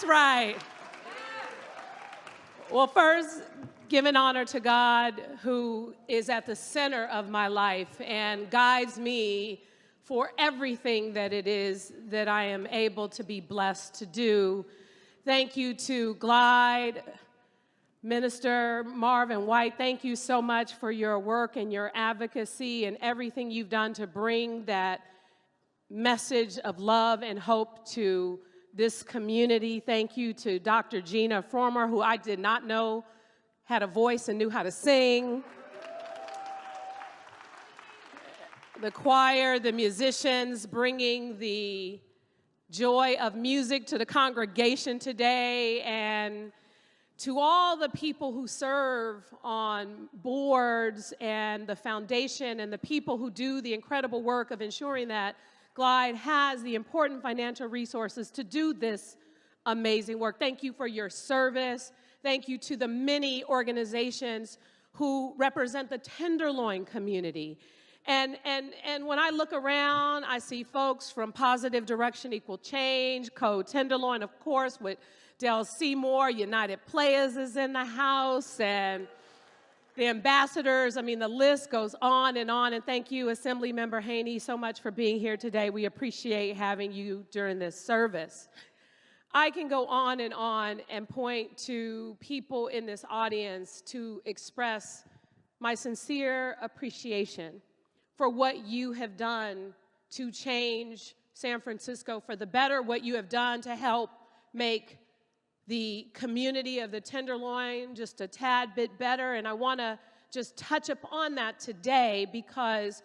right. Well, first, giving honor to God, who is at the center of my life and guides me for everything that it is that I am able to be blessed to do. Thank you to Glide, Minister Marvin White. Thank you so much for your work and your advocacy and everything you've done to bring that message of love and hope to this community. Thank you to Dr. Gina Former, who I did not know had a voice and knew how to sing. The choir, the musicians, bringing the joy of music to the congregation today, and to all the people who serve on boards and the foundation and the people who do the incredible work of ensuring that Glide has the important financial resources to do this amazing work. Thank you for your service. Thank you to the many organizations who represent the Tenderloin community. And when I look around, I see folks from Positive Direction Equal Change, Code Tenderloin, of course, with Del Seymour, United Players is in the house, and the ambassadors. I mean, the list goes on, and thank you, Assemblymember Haney, so much for being here today. We appreciate having you during this service. I can go on and point to people in this audience to express my sincere appreciation for what you have done to change San Francisco for the better, what you have done to help make the community of the Tenderloin just a tad bit better. And I want to just touch upon that today because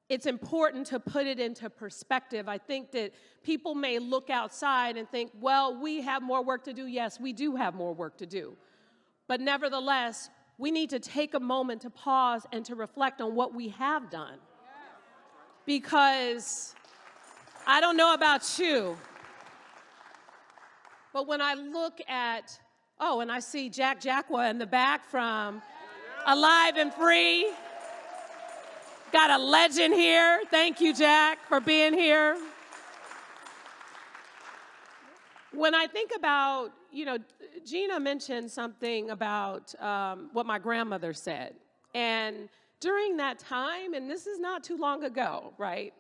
it's important to put it into perspective. I think that people may look outside and think, well, we have more work to do. Yes, we do have more work to do. But nevertheless, we need to take a moment to pause and to reflect on what we have done. Because I don't know about you, but when I look at, oh, and I see Jack Jacqua in the back from Alive and Free. Got a legend here. Thank you, Jack, for being here. When I think about, Gina mentioned something about what my grandmother said. And during that time, and this is not too long ago, right?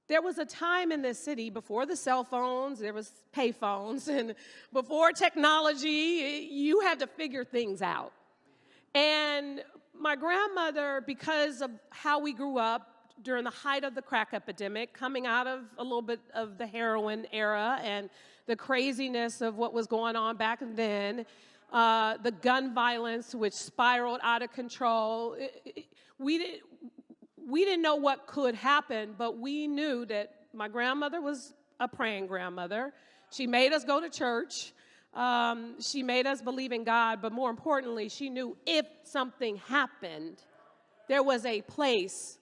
There was a time in this city before the cell phones, there was pay phones, and before technology, you had to figure things out. And my grandmother, because of how we grew up during the height of the crack epidemic, coming out of a little bit of the heroin era and the craziness of what was going on back then, the gun violence which spiraled out of control, we didn't know what could happen, but we knew that my grandmother was a praying grandmother. She made us go to church. She made us believe in God, but more importantly, she knew if something happened, there was a place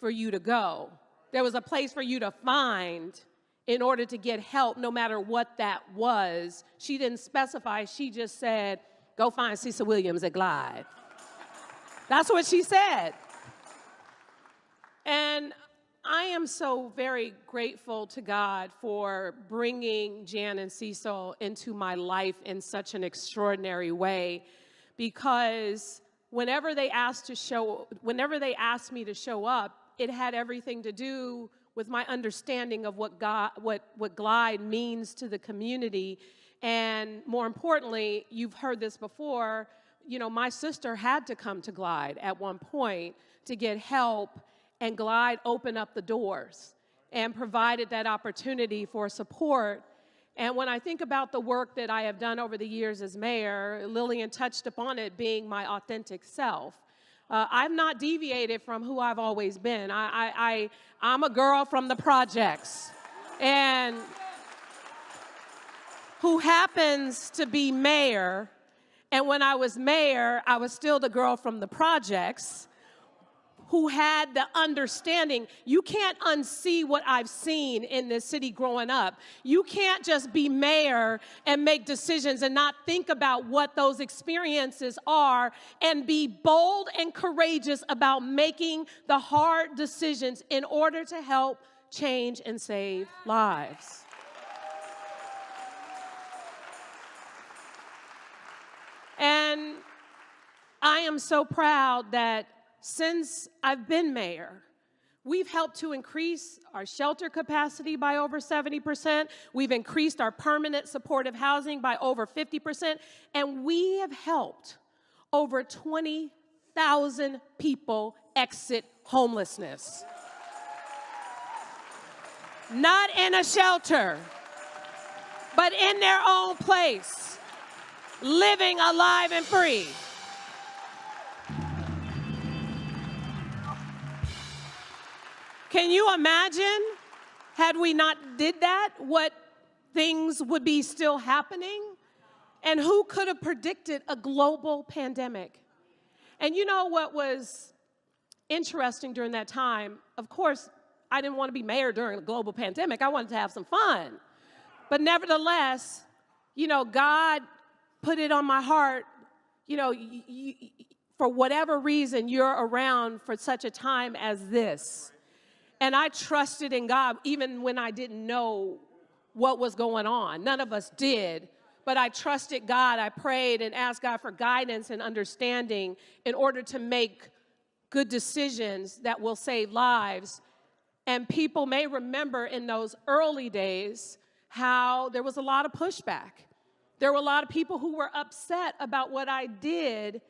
for you to go. There was a place for you to find in order to get help, no matter what that was. She didn't specify. She just said, go find Cecil Williams at Glide. That's what she said. And I am so very grateful to God for bringing Jan and Cecil into my life in such an extraordinary way, because whenever they asked me to show up, it had everything to do with my understanding of what Glide means to the community. And more importantly, you've heard this before, my sister had to come to Glide at one point to get help, and Glide opened up the doors and provided that opportunity for support. And when I think about the work that I have done over the years as mayor, Lillian touched upon it being my authentic self. I've not deviated from who I've always been. I'm a girl from the projects, and who happens to be mayor. And when I was mayor, I was still the girl from the projects who had the understanding. You can't unsee what I've seen in this city growing up. You can't just be mayor and make decisions and not think about what those experiences are and be bold and courageous about making the hard decisions in order to help change and save lives. And I am so proud that since I've been mayor, we've helped to increase our shelter capacity by over 70%. We've increased our permanent supportive housing by over 50%. And we have helped over 20,000 people exit homelessness. Not in a shelter, but in their own place, living alive and free. Can you imagine, had we not did that, what things would be still happening? And who could have predicted a global pandemic? And you know what was interesting during that time? Of course, I didn't want to be mayor during a global pandemic. I wanted to have some fun. But nevertheless, you know, God put it on my heart, you know, for whatever reason, you're around for such a time as this. And I trusted in God even when I didn't know what was going on. None of us did. But I trusted God. I prayed and asked God for guidance and understanding in order to make good decisions that will save lives. And people may remember in those early days how there was a lot of pushback. There were a lot of people who were upset about what I did,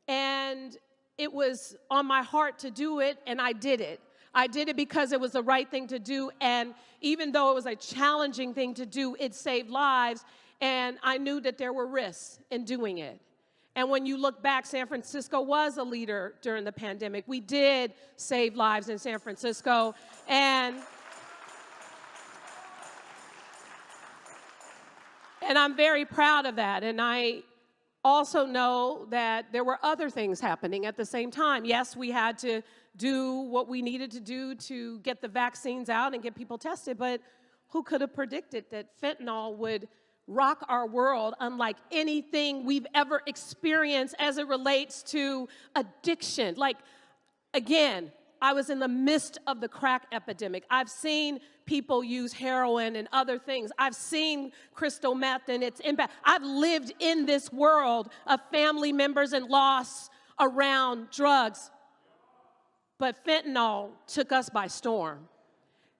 and it was on my heart to do it, and I did it. I did it because it was the right thing to do, and even though it was a challenging thing to do, it saved lives, and I knew that there were risks in doing it. And when you look back, San Francisco was a leader during the pandemic. We did save lives in San Francisco, and I'm very proud of that. And I also know that there were other things happening at the same time. Yes, we had to do what we needed to do to get the vaccines out and get people tested, but who could have predicted that fentanyl would rock our world unlike anything we've ever experienced as it relates to addiction? Like, again, I was in the midst of the crack epidemic. I've seen people use heroin and other things. I've seen crystal meth and its impact. I've lived in this world of family members and loss around drugs. But fentanyl took us by storm.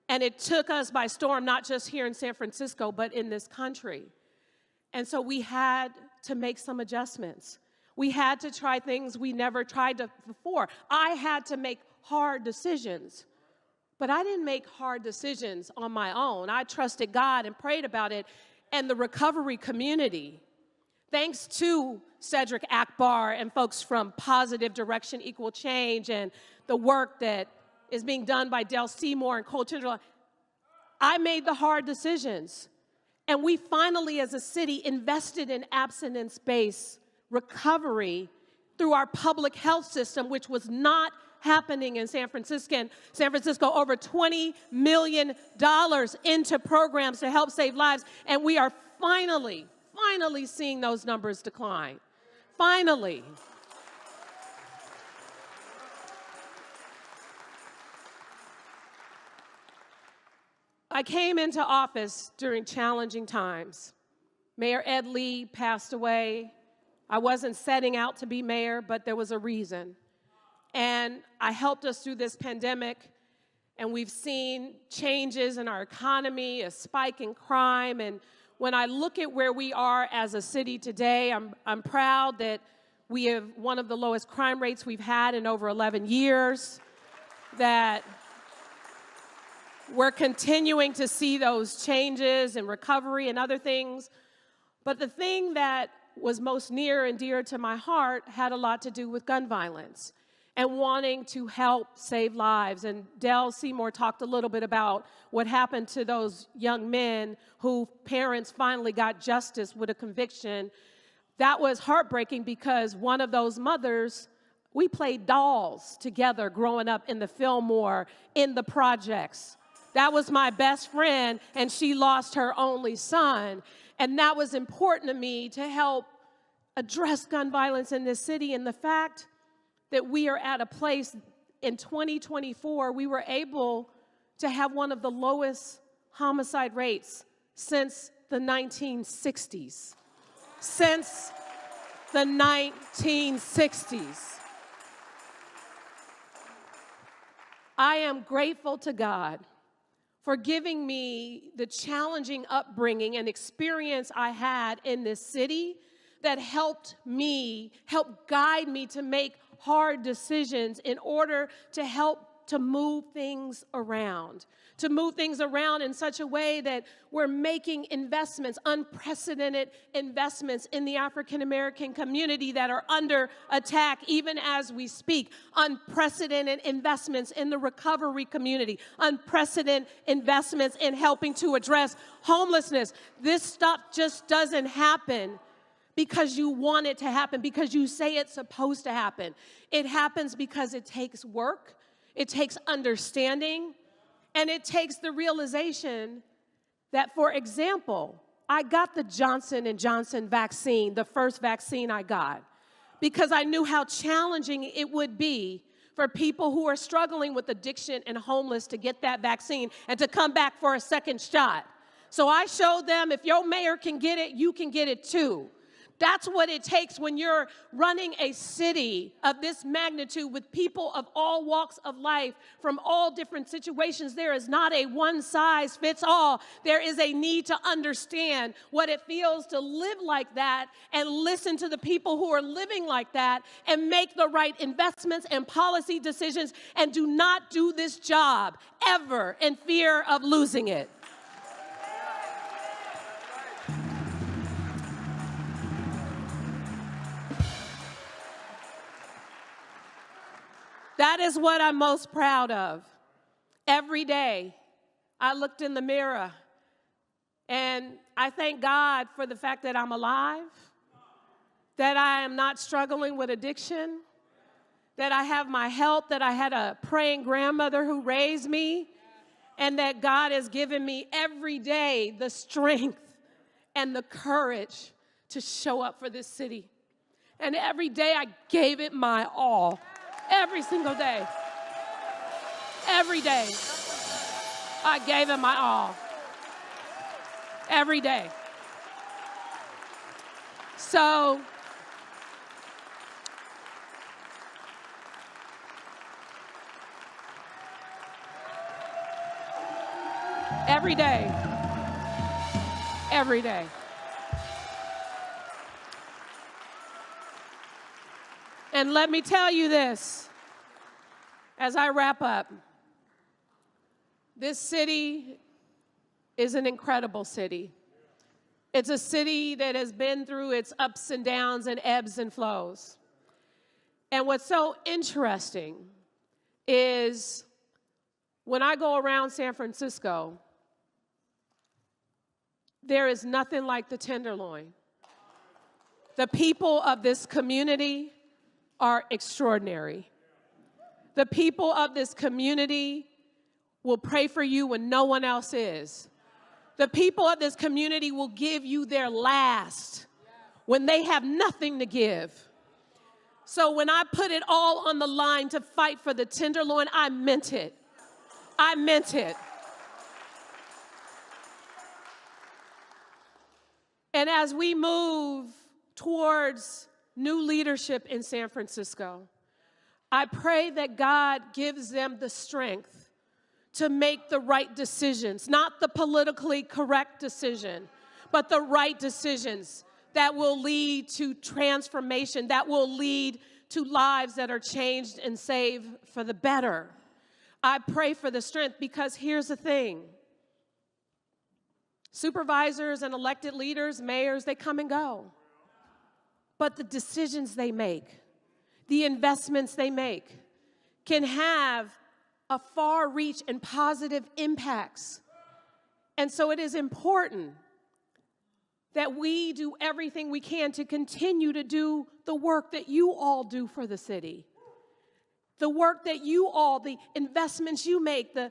And it took us by storm, not just here in San Francisco, but in this country. And so we had to make some adjustments. We had to try things we never tried before. I had to make hard decisions. But I didn't make hard decisions on my own. I trusted God and prayed about it. And the recovery community, thanks to Cedric Akbar and folks from Positive Direction Equal Change and the work that is being done by Del Seymour and Cole Tindall, I made the hard decisions. And we finally, as a city, invested in abstinence-based recovery through our public health system, which was not happening in San Francisco. Over $20 million into programs to help save lives. And we are finally seeing those numbers decline. Finally. I came into office during challenging times. Mayor Ed Lee passed away. I wasn't setting out to be mayor, but there was a reason. And I helped us through this pandemic, and we've seen changes in our economy, a spike in crime. And when I look at where we are as a city today, I'm proud that we have one of the lowest crime rates we've had in over 11 years, that we're continuing to see those changes and recovery and other things. But the thing that was most near and dear to my heart had a lot to do with gun violence and wanting to help save lives. And Del Seymour talked a little bit about what happened to those young men whose parents finally got justice with a conviction. That was heartbreaking because one of those mothers, we played dolls together growing up in the Fillmore, in the projects. That was my best friend, and she lost her only son. And that was important to me to help address gun violence in this city. And the fact that we are at a place in 2024, we were able to have one of the lowest homicide rates since the 1960s. Since the 1960s. I am grateful to God for giving me the challenging upbringing and experience I had in this city that helped guide me to make hard decisions in order to help to move things around in such a way that we're making investments, unprecedented investments in the African American community that are under attack even as we speak, unprecedented investments in the recovery community, unprecedented investments in helping to address homelessness. This stuff just doesn't happen because you want it to happen, because you say it's supposed to happen. It happens because it takes work, it takes understanding, and it takes the realization that, for example, I got the Johnson & Johnson vaccine, the first vaccine I got, because I knew how challenging it would be for people who are struggling with addiction and homeless to get that vaccine and to come back for a second shot. So I showed them, if your mayor can get it, you can get it too. That's what it takes when you're running a city of this magnitude with people of all walks of life from all different situations. There is not a one-size-fits-all. There is a need to understand what it feels to live like that and listen to the people who are living like that and make the right investments and policy decisions, and do not do this job ever in fear of losing it. That is what I'm most proud of. Every day, I looked in the mirror, and I thank God for the fact that I'm alive, that I am not struggling with addiction, that I have my health, that I had a praying grandmother who raised me, and that God has given me every day the strength and the courage to show up for this city. And every day I gave it my all. Every single day. Every day. I gave it my all. Every day. So, every day. Every day. And let me tell you this, as I wrap up, this city is an incredible city. It's a city that has been through its ups and downs and ebbs and flows. And what's so interesting is when I go around San Francisco, there is nothing like the Tenderloin. The people of this community are extraordinary. The people of this community will pray for you when no one else is. The people of this community will give you their last when they have nothing to give. So when I put it all on the line to fight for the Tenderloin, I meant it. I meant it. And as we move towards new leadership in San Francisco, I pray that God gives them the strength to make the right decisions, not the politically correct decision, but the right decisions that will lead to transformation, that will lead to lives that are changed and saved for the better. I pray for the strength, because here's the thing. Supervisors and elected leaders, mayors, they come and go. But the decisions they make, the investments they make, can have a far reach and positive impacts. And so it is important that we do everything we can to continue to do the work that you all do for the city. The work that you all, the investments you make, the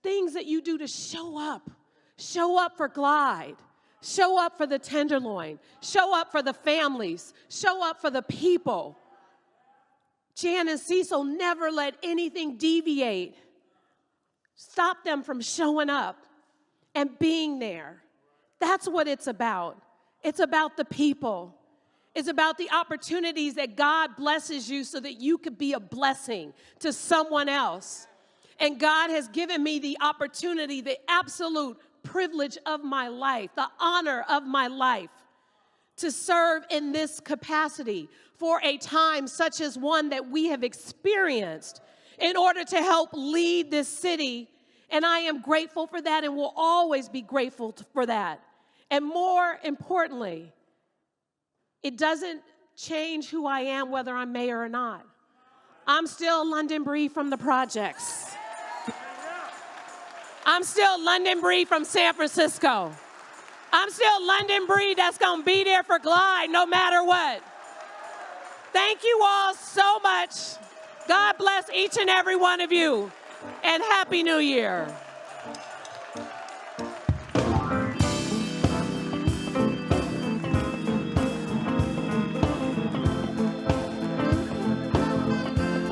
things that you do to show up for Glide. Show up for the Tenderloin. Show up for the families. Show up for the people. Jan and Cecil never let anything deviate, stop them from showing up and being there. That's what it's about. It's about the people. It's about the opportunities that God blesses you so that you could be a blessing to someone else. And God has given me the opportunity, the absolute privilege of my life, the honor of my life, to serve in this capacity for a time such as one that we have experienced in order to help lead this city. And I am grateful for that and will always be grateful for that. And more importantly, it doesn't change who I am whether I'm mayor or not. I'm still London Bree from the projects. I'm still London Bree from San Francisco. I'm still London Bree that's going to be there for Glide no matter what. Thank you all so much. God bless each and every one of you, and Happy New Year.